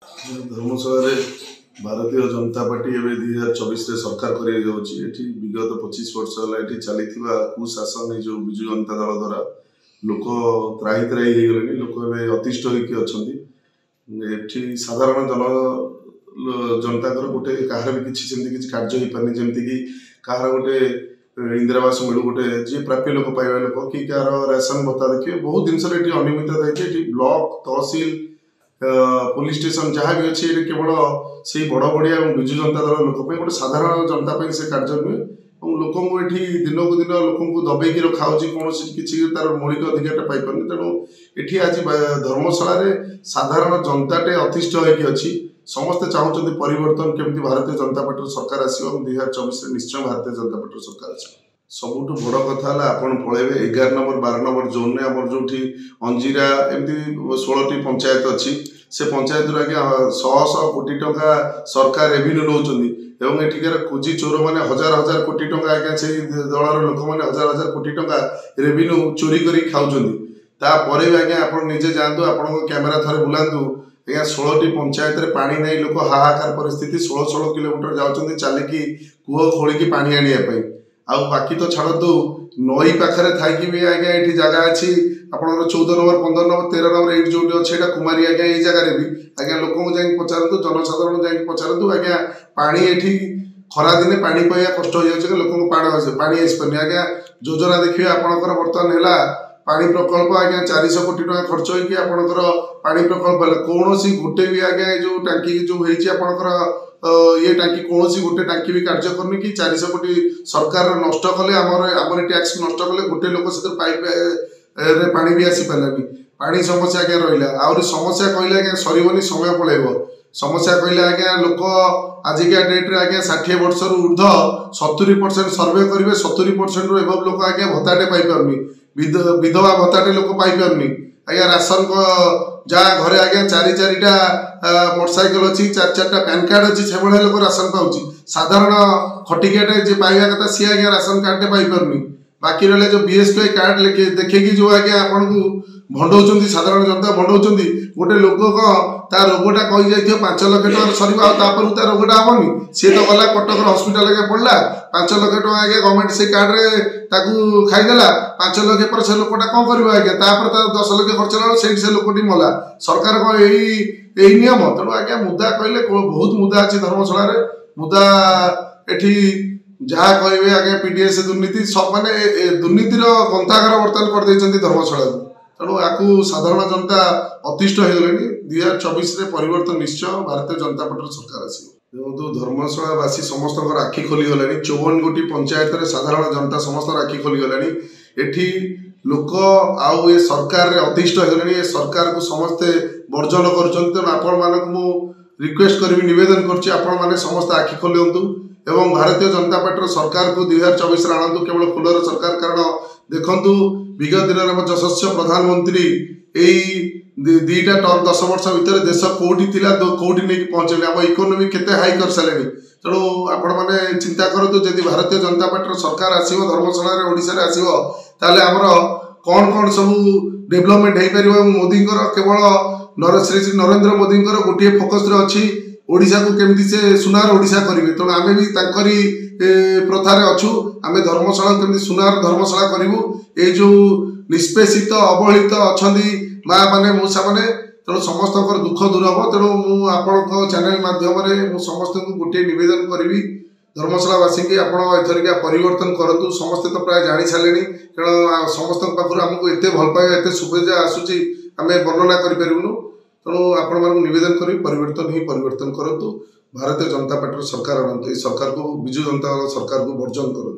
ଧର୍ମଶାଳାରେ ଭାରତୀୟ ଜନତା ପାର୍ଟି ଏବେ 2024 ସରକାର କରିବାକୁ ଯାଉଛି। ଏଠି ବିଗତ 25 ବର୍ଷ ହେଲା ଏଠି ଚାଲିଥିବା କୁଶାସନ ଏ ଯେଉଁ ବିଜୁ ଜନତା ଦଳ ଦ୍ୱାରା ଲୋକ ତ୍ରାହି ତ୍ରାହି ହେଇଗଲେଣି। ଲୋକ ଏବେ ଅତିଷ୍ଠ ହେଇକି ଅଛନ୍ତି। ଏଠି ସାଧାରଣ ଜନତାଙ୍କର ଗୋଟେ କାହାର ବି କିଛି ସେମିତି କିଛି କାର୍ଯ୍ୟ ହେଇପାରୁନି। ଯେମିତିକି କାହାର ଗୋଟେ ଇନ୍ଦିରାବାସ ମିଳୁ, ଗୋଟେ ଯିଏ ପ୍ରାପ୍ୟ ଲୋକ ପାଇବା ଲୋକ କି କାହାର ରାସନ ଭତ୍ତା ଦେଖିବେ, ବହୁତ ଜିନିଷରେ ଏଠି ଅନିୟମିତତା ହେଇଛି। ଏଠି ବ୍ଲକ ତହସିଲ पुलिस स्टेशन जहाँ भी अच्छी केवल से बड़ बड़िया और विजु जनता दल लोक गोटे साधारण जनता से कार्य नुहे लोक ये दिन को दिन लोक दबेक रखा कौन किसी तार मौलिक अधिकार पाई तेणु ये आज धर्मशाला साधारण जनताटे अतिष्ठ होगी समस्ते चाहते परिवर्तन केमती भारतीय जनता पार्टी सरकार आसो 2024 निश्चय भारतीय जनता पार्टी सरकार आस सबुठ बड़ कथा आपड़ पलैबे 11 नंबर 12 नंबर जोन में आम जो अंजीरा एमती 16टी पंचायत अच्छी से पंचायत आज्ञा 100 कोटी टंका सरकार रेवेन्यू नौकरी एठिकार कुजी चोर मैंने हजार हजार कोटी टंका आज्ञा से दलर लोक मैंने हजार हजार कोटी टंका रेवेन्यू चोरी कर खाऊपर भी आज्ञा आप निजे जातु आप कैमेरा थे बुलांतु आज्ञा 16टी पंचायत में पानी नहीं लोक हाहाकार परिस्थिति 16 किलोमीटर जाऊँच चलिकी कूह खोलिकी पानी आने आउ बाकी तो छाड़ू नई पाखे थी भी आज्ञा ये जगह अच्छी आपंकर 14 नंबर 15 नंबर 13 नंबर ये जो अच्छे कुमारी आज्ञा ये जगह भी आज्ञा लोक पचारतु जनसाधारण जा पचारतु आज्ञा पानी ये खरा दिने पानी पाइबा कष्ट हो जाए लोक पानी आसपारे आज्ञा योजना देखिए आपंकर बर्तमान है पानी प्रकल्प आज्ञा 400 कोटी टका खर्च होगी आपंकर पानी प्रकल्प कौन सी गोटे भी आज्ञा जो टांकी जो होकर ये टांकी कौन सी गोटे टांकी भी कार्य करनी कि 400 कोटी सरकार नष्ट कले आमर टैक्स नष्ट कले गोटे लोक से पाइप रे पानी भी आसी पारानी पानी समस्या आज्ञा रहा आहरी समस्या कहले आज्ञा सरबनी समय पलैब समस्या कहले आज्ञा लोक आजिका डेट्रे आज्ञा 60 वर्ष ऊर्ध 70% सर्वे करेंगे 70% रू एबव लोक आज्ञा भत्ताटे पाइपारनी विधवा भत्ताटे लोक पाइपारनी आज्ञा राशन जहाँ घरे आज्ञा 4-4टा मोटरसाइकेल अच्छी 4-4टा पैन कार्ड अच्छी से भाई लोक राशन पाँच साधारण खटिकियाटे जे पाइबा कथा सी आज्ञा राशन कार्डटे पाइपारनी बाकी रहा जो BSK कार्ड देखे जो आज्ञा आपन को भंडौं साधारण जनता भंडौं गोटे लोक ता रोगटा कही जाइए 5 लाख टकर सर ता रोगटा हेनी सी तो गला कटक हस्पिटाल आगे पड़ा 5 लाख टका आज्ञा गवर्नमेंट से कार्ड रे खाईदेला 5 लाख पर से लोकटा कौन कर आज्ञा 10 लाख खर्च ला से लोकटी मला सरकार को यही नियम तेणु आज्ञा मुद्दा कहले बहुत मुद्दा अच्छी धर्मशाला मुद्दा एठी जहाँ कहे आज्ञा PDS दुर्नीति सब माने दुर्नीतिर गंताघर बर्तमान कर धर्मशाला तेणु या साधारण जनता अतिष्ठ हो गले 2024 परिवर्तन निश्चय भारतीय जनता पार्टी सरकार आसो धर्मशालावासी समस्त आखि खोलीगला 54 गोटी पंचायत साधारण जनता समस्त आखि खोलीगला एठी लोक आउ ए सरकार रे अतिष्ठ हो गले सरकार को समस्ते वर्जन कर रिक्वेस्ट करी निवेदन कर समस्त आखि खोलतु एवं भारतीय जनता पार्टी सरकार को 2024 आणतु केवल फुलर सरकार कारण देखु विगत दिन में यशस्वी प्रधानमंत्री यही 2टा टर्म 10 वर्ष भितर देश कौटी कौटी नहीं पहुंचे आम इकोनोमी केते हाई कर सारे तेणु आपण मैंने चिंता करूँ जदि भारतीय जनता पार्टी सरकार आसो धर्मशाला ओडिशा आसो आमर कौन कौन सब डेभलपमेंट हो पार मोदी केवल श्री नरेंद्र मोदी गोटे फोकस अच्छी ओडिशा को केमती से सुनार ओडिशा करेंगे तेणु आम भी ताकरी प्रथार अच्छु आम धर्मशाला केमती सुनार धर्मशाला करूँ ये जो निष्पेषित अवहेलित अच्छा माँ मैंने मूषा मैंने तेणु समस्त दुख दूर हम तेणु मुझे चैनल माध्यम समस्त को गोटे नवेदन करी धर्मशालावासी की एथरिका परिवर्तन करूँ समस्ते तो प्राय जानी सारे कारण समस्त पाखु आमको एत भल पाइबा एत शुभेच्छा आसूची आम वर्णना करूँ तेणु आपण मानक नवेदन कर परिवर्तन ही परिवर्तन करूँ भारतीय जनता पार्टी सरकार आनंद सरकार को विजु जनता सरकार को वर्जन करूँ।